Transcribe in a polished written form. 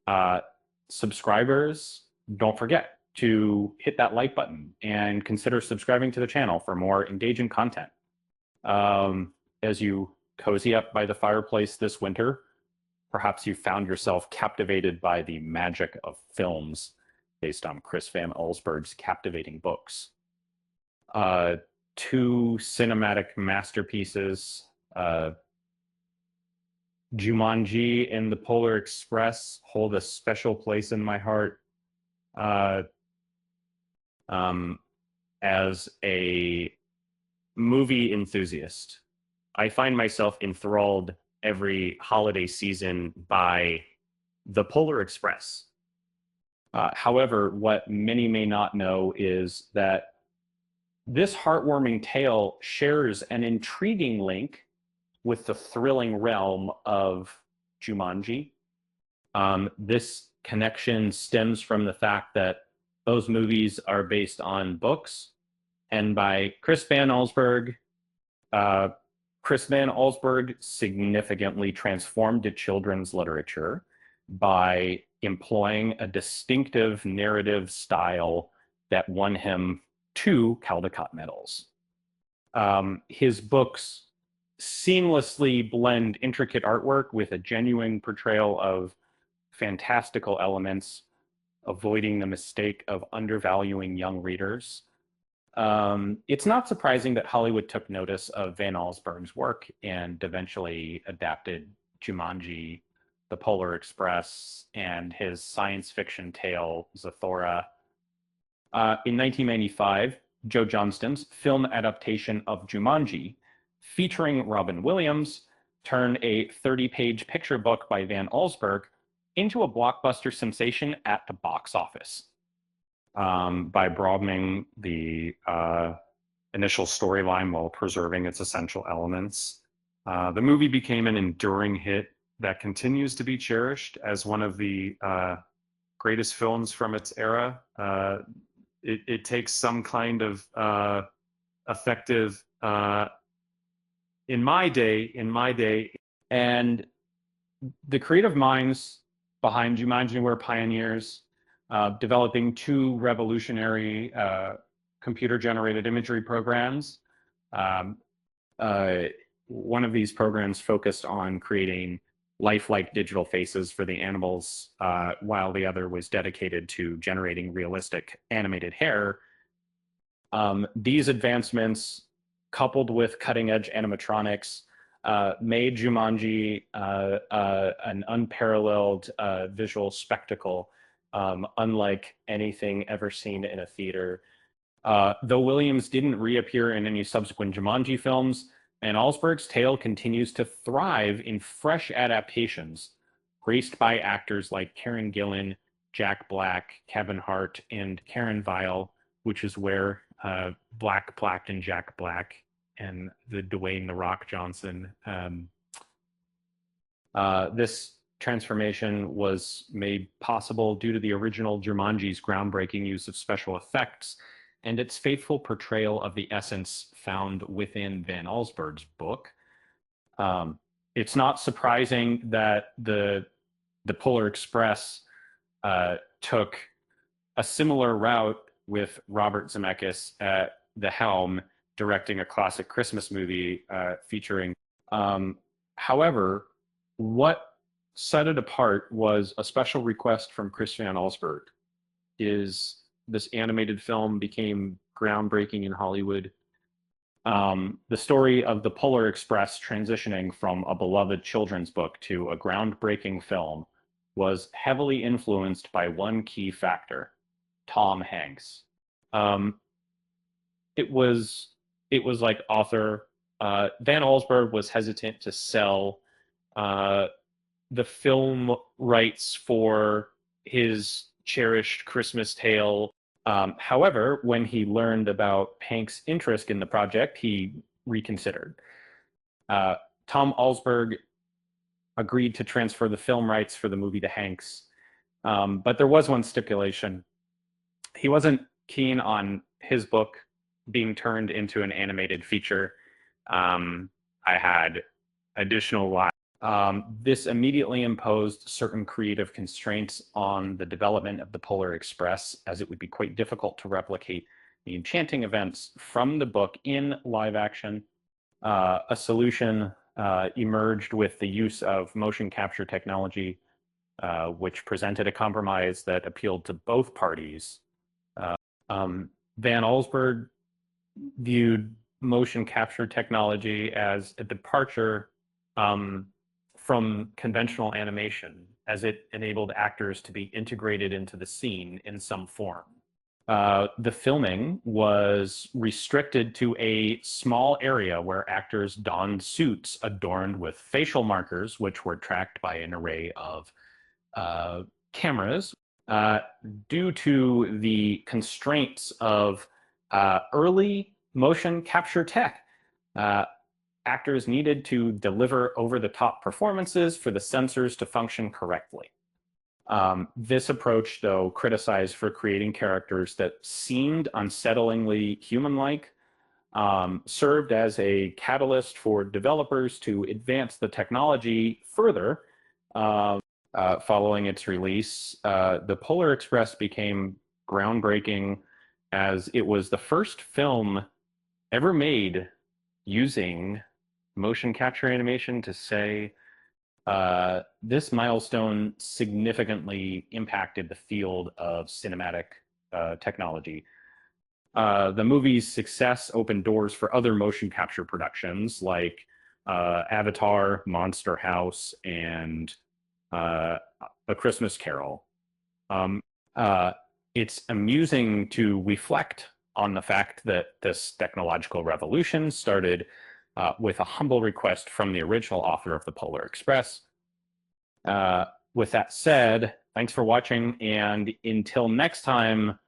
Uh, Subscribers, don't forget to hit that like button and consider subscribing to the channel for more engaging content. As you cozy up by the fireplace this winter, perhaps you found yourself captivated by the magic of films based on Chris Van Allsburg's captivating books. Uh, Two cinematic masterpieces, uh, Jumanji and The Polar Express, hold a special place in my heart. Uh, um, as a movie enthusiast, I find myself enthralled every holiday season by The Polar Express. However, what many may not know is that this heartwarming tale shares an intriguing link with the thrilling realm of Jumanji. This connection stems from the fact that those movies are based on books and by Chris Van Allsburg. Uh, Chris Van Allsburg significantly transformed the children's literature by employing a distinctive narrative style that won him 2 Caldecott medals. His books seamlessly blend intricate artwork with a genuine portrayal of fantastical elements, avoiding the mistake of undervaluing young readers. It's not surprising that Hollywood took notice of Van Allsburg's work and eventually adapted Jumanji, The Polar Express, and his science fiction tale, Zathura. In 1995, Joe Johnston's film adaptation of Jumanji, featuring Robin Williams, turned a 30-page picture book by Van Allsburg into a blockbuster sensation at the box office. By broadening the initial storyline while preserving its essential elements. The movie became an enduring hit that continues to be cherished as one of the greatest films from its era. It takes some kind of effective, in my day, and the creative minds behind Jumanji were pioneers, developing 2 revolutionary computer-generated imagery programs. Um, One of these programs focused on creating lifelike digital faces for the animals, while the other was dedicated to generating realistic animated hair. These advancements, coupled with cutting-edge animatronics, made Jumanji an unparalleled visual spectacle, unlike anything ever seen in a theater. Though Williams didn't reappear in any subsequent Jumanji films, Van Allsburg's tale continues to thrive in fresh adaptations, graced by actors like Karen Gillan, Jack Black, Kevin Hart, and Karen Vile, which is where Black Placked and Jack Black and the Dwayne "The Rock" Johnson. This transformation was made possible due to the original Jumanji's groundbreaking use of special effects and its faithful portrayal of the essence found within Van Allsburg's book. It's not surprising that the Polar Express took a similar route with Robert Zemeckis at the helm, directing a classic Christmas movie featuring. However, what set it apart was a special request from Chris Van Allsburg. This animated film became groundbreaking in Hollywood. The story of the Polar Express transitioning from a beloved children's book to a groundbreaking film was heavily influenced by one key factor: Tom Hanks. It was like author Van Allsburg was hesitant to sell the film rights for his cherished Christmas tale. However, when he learned about Hanks' interest in the project, he reconsidered. Tom Allsburg agreed to transfer the film rights for the movie to Hanks, but there was one stipulation. He wasn't keen on his book being turned into an animated feature. I had additional This immediately imposed certain creative constraints on the development of the Polar Express, as it would be quite difficult to replicate the enchanting events from the book in live action. A solution emerged with the use of motion capture technology, which presented a compromise that appealed to both parties. Van Allsburg viewed motion capture technology as a departure from conventional animation, as it enabled actors to be integrated into the scene in some form. The filming was restricted to a small area where actors donned suits adorned with facial markers, which were tracked by an array of cameras. Due to the constraints of early motion capture tech, actors needed to deliver over-the-top performances for the sensors to function correctly. This approach, though criticized for creating characters that seemed unsettlingly human-like, served as a catalyst for developers to advance the technology further. Following its release, the Polar Express became groundbreaking, as it was the first film ever made using motion capture animation to say, this milestone significantly impacted the field of cinematic technology. The movie's success opened doors for other motion capture productions like Avatar, Monster House, and A Christmas Carol. It's amusing to reflect on the fact that this technological revolution started with a humble request from the original author of the Polar Express. With that said, thanks for watching, and until next time,